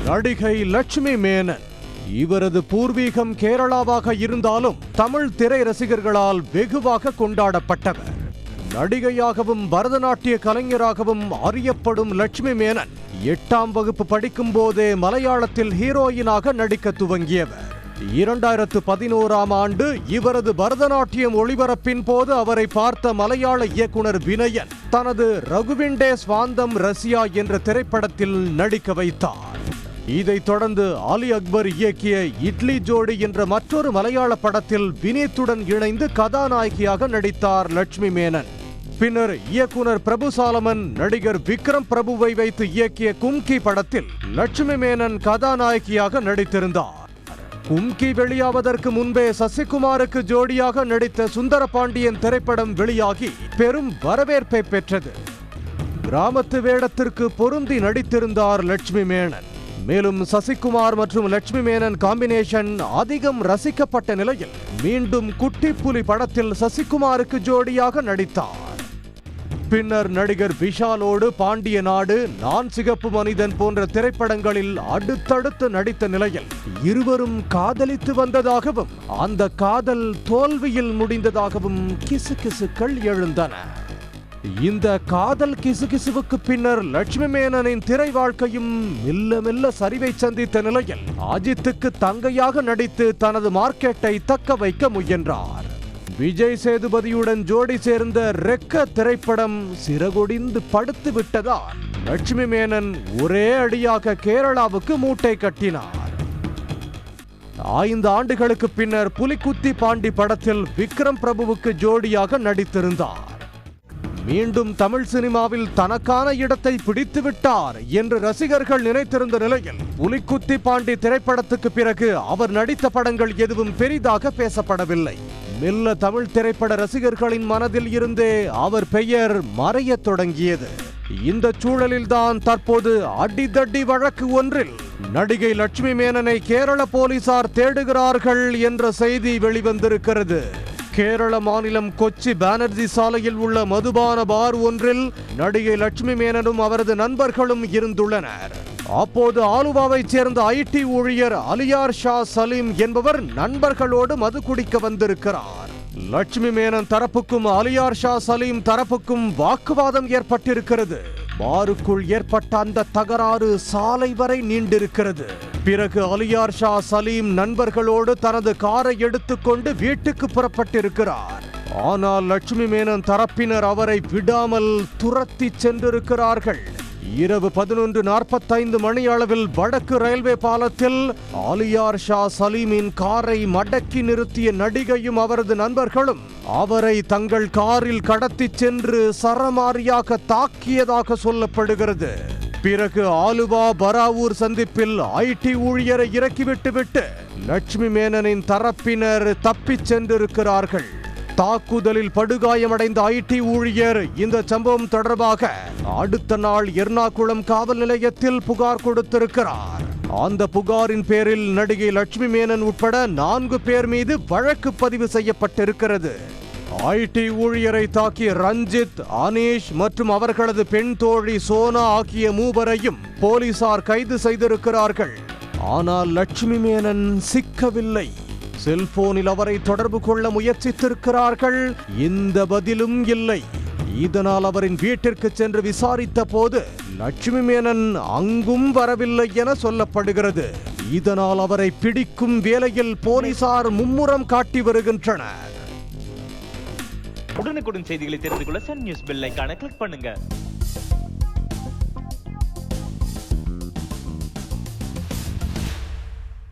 நடிகை லட்சுமி மேனன். இவரது பூர்வீகம் கேரளாவாக இருந்தாலும் தமிழ் திரை ரசிகர்களால் வெகுவாக கொண்டாடப்பட்டவர். நடிகையாகவும் பரதநாட்டிய கலைஞராகவும் அறியப்படும் லட்சுமி மேனன் 8ஆம் வகுப்பு படிக்கும் போதே மலையாளத்தில் ஹீரோயினாக நடிக்க துவங்கியவர். 2011ஆம் ஆண்டு இவரது பரதநாட்டியம் ஒளிபரப்பின் போது அவரை பார்த்த மலையாள இயக்குனர் வினயன் தனது ரகுவிண்டே ஸ்வாந்தம் ரசியா என்ற திரைப்படத்தில் நடிக்க வைத்தார். இதைத் தொடர்ந்து அலி அக்பர் இயக்கிய இட்லி ஜோடி என்ற மற்றொரு மலையாள படத்தில் வினீத்துடன் இணைந்து கதாநாயகியாக நடித்தார் லட்சுமி மேனன். பின்னர் இயக்குனர் பிரபு சாலமன் நடிகர் விக்ரம் பிரபுவை வைத்து இயக்கிய கும்கி படத்தில் லட்சுமி மேனன் கதாநாயகியாக நடித்திருந்தார். கும்கி வெளியாவதற்கு முன்பே சசிகுமாருக்கு ஜோடியாக நடித்த சுந்தர பாண்டியன் திரைப்படம் வெளியாகி பெரும் வரவேற்பை பெற்றது. கிராமத்து வேடத்திற்கு பொருந்தி நடித்திருந்தார் லட்சுமி மேனன். மேலும் சசிகுமார் மற்றும் லட்சுமி மேனன் காம்பினேஷன் அதிகம் ரசிக்கப்பட்ட நிலையில் மீண்டும் குட்டி புலி படத்தில் சசிகுமாருக்கு ஜோடியாக நடித்தார். பின்னர் நடிகர் விஷாலோடு பாண்டிய நாடு, நான் சிகப்பு மனிதன் போன்ற திரைப்படங்களில் அடுத்தடுத்து நடித்த நிலையில் இருவரும் காதலித்து வந்ததாகவும் அந்த காதல் தோல்வியில் முடிந்ததாகவும் கிசுகிசுக்கள் எழுந்தன. இந்த காதல் கிசுகிசுவுக்கு பின்னர் லட்சுமி மேனனின் திரை வாழ்க்கையும் மெல்ல மெல்ல சரிவை சந்தித்த நிலையில் அஜித்துக்கு தங்கையாக நடித்து தனது மார்க்கெட்டை தக்க வைக்க முயன்றார். விஜய் சேதுபதியுடன் ஜோடி சேர்ந்த ரெக்க திரைப்படம் சிறகொடிந்து படுத்து விட்டதால் லட்சுமி மேனன் ஒரே அடியாக கேரளாவுக்கு மூட்டை கட்டினார். 5 ஆண்டுகளுக்கு பின்னர் புலிக்குத்தி பாண்டி படத்தில் விக்ரம் பிரபுவுக்கு ஜோடியாக நடித்திருந்தார். மீண்டும் தமிழ் சினிமாவில் தனக்கான இடத்தை பிடித்து விட்டார் என்று ரசிகர்கள் நினைத்திருந்த நிலையில் புலிக்குத்தி பாண்டி திரைப்படத்துக்கு பிறகு அவர் நடித்த படங்கள் எதுவும் பெரிதாக பேசப்படவில்லை. மெல்ல தமிழ் திரைப்பட ரசிகர்களின் மனதில் இருந்தே அவர் பெயர் மறையத் தொடங்கியது. இந்த சூழலில்தான் தற்போது அடிதடி வழக்கு ஒன்றில் நடிகை லட்சுமி மேனனை கேரள போலீசார் தேடுகிறார்கள் என்ற செய்தி வெளிவந்திருக்கிறது. கேரள மாநிலம் கொச்சி பானர்ஜி சாலையில் உள்ள மதுபான பார் ஒன்றில் நடிகை லட்சுமி மேனனும் அவரது நண்பர்களும் இருந்துள்ளனர். அப்போது ஆலுவாவைச் சேர்ந்த ஐடி ஊழியர் அலியார் ஷா சலீம் என்பவர் நண்பர்களோடு மது குடிக்க வந்திருக்கிறார். லட்சுமி மேனன் தரப்புக்கும் அலியார் ஷா சலீம் தரப்புக்கும் வாக்குவாதம் ஏற்பட்டிருக்கிறது. பாருக்குள் ஏற்பட்ட அந்த தகராறு சாலை வரை நீண்டிருக்கிறது. பிறகு அலியார் ஷா சலீம் நண்பர்களோடு தனது காரை எடுத்துக்கொண்டு வீட்டுக்கு புறப்பட்டிருக்கிறார். ஆனால் லட்சுமி மேனன் தரப்பினர் அவரை விடாமல் துரத்தி சென்றிருக்கிறார்கள். இரவு 11:45 மணி அளவில் வடக்கு ரயில்வே பாலத்தில் அலியார் ஷா சலீமின் காரை மடக்கி நிறுத்திய நடிகையும் அவரது நண்பர்களும் அவரை தங்கள் காரில் கடத்தி சென்று சரமாரியாக தாக்கியதாக சொல்லப்படுகிறது. பிறகு ஆலுவா பராவூர் சந்திப்பில் ஐடி ஊழியரை இறக்கிவிட்டு லட்சுமி மேனனின் தரப்பினர் தப்பிச் சென்றிருக்கிறார்கள். தாக்குதலில் படுகாயமடைந்த ஐடி ஊழியர் இந்த சம்பவம் தொடர்பாக அடுத்த நாள் எர்ணாகுளம் காவல் நிலையத்தில் புகார் கொடுத்திருக்கிறார். அந்த புகாரின் பேரில் நடிகை லட்சுமி மேனன் உட்பட 4 பேர் மீது வழக்கு பதிவு செய்யப்பட்டிருக்கிறது. ஐடி ஊழியரை தாக்கிய ரஞ்சித், அனீஷ் மற்றும் அவர்களது பெண் தோழி சோனா ஆகிய 3வரையும் போலீசார் கைது செய்திருக்கிறார்கள். ஆனால் லட்சுமி மேனன் சிக்கவில்லை. செல்போனில் அவரை தொடர்பு கொள்ள முயற்சித்திருக்கிறார்கள். எந்த பதிலும் இல்லை. இதனால் அவரின் வீட்டிற்கு சென்று விசாரித்த போது லட்சுமி மேனன் அங்கும் வரவில்லை என சொல்லப்படுகிறது. இதனால் அவரை பிடிக்கும் வேளையில் போலீசார் மும்முரம் காட்டி வருகின்றனர். உடனுக்குடன் செய்திகளை தெரிந்து கொள்ள சன் நியூஸ் பெல் ஐகானை கிளிக் பண்ணுங்க.